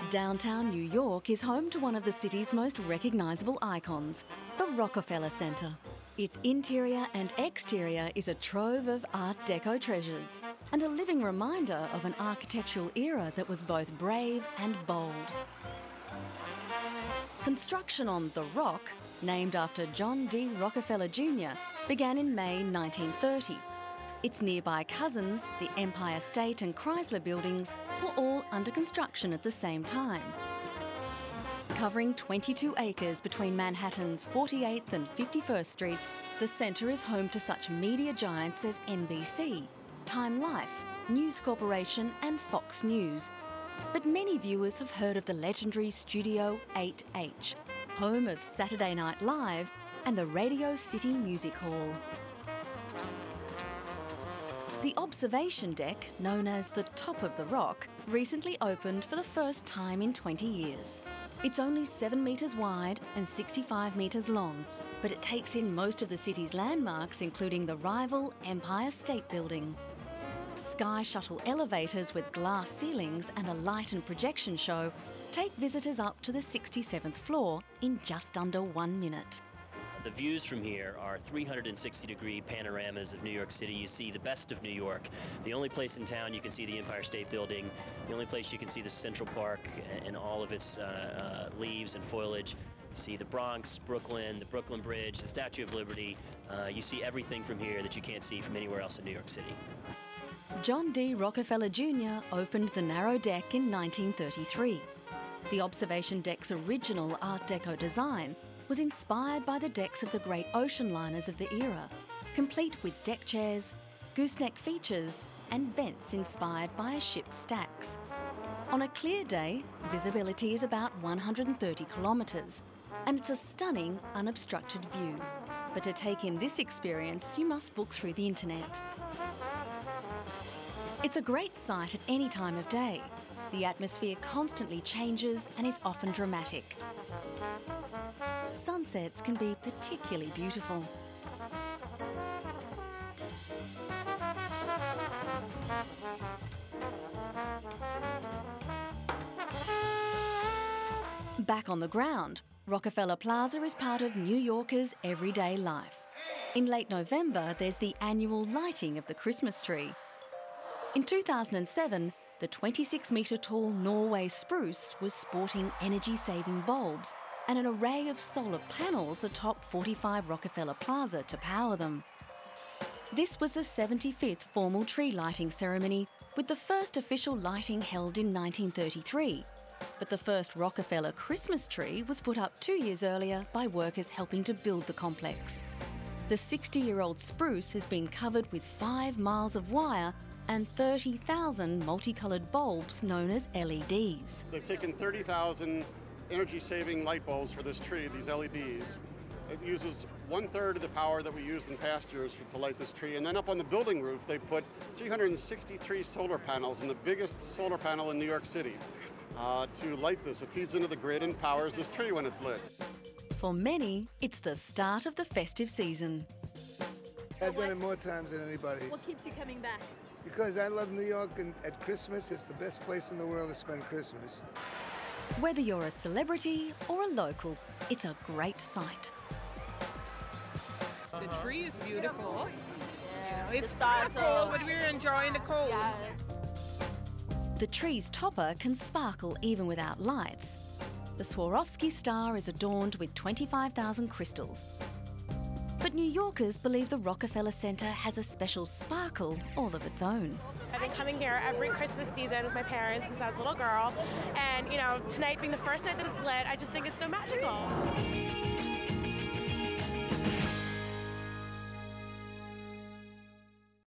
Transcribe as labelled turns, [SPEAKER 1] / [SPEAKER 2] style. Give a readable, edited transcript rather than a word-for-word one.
[SPEAKER 1] Downtown New York is home to one of the city's most recognisable icons, the Rockefeller Center. Its interior and exterior is a trove of Art Deco treasures and a living reminder of an architectural era that was both brave and bold. Construction on The Rock, named after John D. Rockefeller Jr., began in May 1930. Its nearby cousins, the Empire State and Chrysler buildings, were all under construction at the same time. Covering 22 acres between Manhattan's 48th and 51st Streets, the centre is home to such media giants as NBC, Time Life, News Corporation and Fox News. But many viewers have heard of the legendary Studio 8H, home of Saturday Night Live and the Radio City Music Hall. The observation deck, known as the Top of the Rock, recently opened for the first time in 20 years. It's only 7 metres wide and 65 metres long, but it takes in most of the city's landmarks, including the rival Empire State Building. Sky Shuttle elevators with glass ceilings and a light and projection show take visitors up to the 67th floor in just under 1 minute.
[SPEAKER 2] The views from here are 360-degree panoramas of New York City. You see the best of New York. The only place in town you can see the Empire State Building, the only place you can see the Central Park and all of its leaves and foliage. You see the Bronx, Brooklyn, the Brooklyn Bridge, the Statue of Liberty. You see everything from here that you can't see from anywhere else in New York City.
[SPEAKER 1] John D. Rockefeller Jr. opened the narrow deck in 1933. The observation deck's original Art Deco design was inspired by the decks of the great ocean liners of the era, complete with deck chairs, gooseneck features and vents inspired by a ship's stacks. On a clear day, visibility is about 130 kilometres, and it's a stunning, unobstructed view. But to take in this experience, you must book through the internet. It's a great sight at any time of day. The atmosphere constantly changes and is often dramatic. Sunsets can be particularly beautiful. Back on the ground, Rockefeller Plaza is part of New Yorkers' everyday life. In late November, there's the annual lighting of the Christmas tree. In 2007, the 26-metre-tall Norway spruce was sporting energy-saving bulbs and an array of solar panels atop 45 Rockefeller Plaza to power them. This was the 75th formal tree lighting ceremony, with the first official lighting held in 1933. But the first Rockefeller Christmas tree was put up 2 years earlier by workers helping to build the complex. The 60-year-old spruce has been covered with 5 miles of wire and 30,000 multicoloured bulbs known as LEDs.
[SPEAKER 3] They've taken 30,000 energy-saving light bulbs for this tree, these LEDs. It uses 1/3 of the power that we used in past years to light this tree. And then up on the building roof, they put 363 solar panels, and the biggest solar panel in New York City, to light this. It feeds into the grid and powers this tree when it's lit.
[SPEAKER 1] For many, it's the start of the festive season.
[SPEAKER 4] I've done it more times than anybody.
[SPEAKER 5] What keeps you coming back?
[SPEAKER 4] Because I love New York, and at Christmas, it's the best place in the world to spend Christmas.
[SPEAKER 1] Whether you're a celebrity or a local, it's a great sight.
[SPEAKER 6] The tree is beautiful. Yeah. It's kind of cold, but we're enjoying the cold. Yeah.
[SPEAKER 1] The tree's topper can sparkle even without lights. The Swarovski star is adorned with 25,000 crystals. But New Yorkers believe the Rockefeller Center has a special sparkle all of its own.
[SPEAKER 5] I've been coming here every Christmas season with my parents since I was a little girl. And, you know, tonight being the first night that it's lit, I just think it's so magical.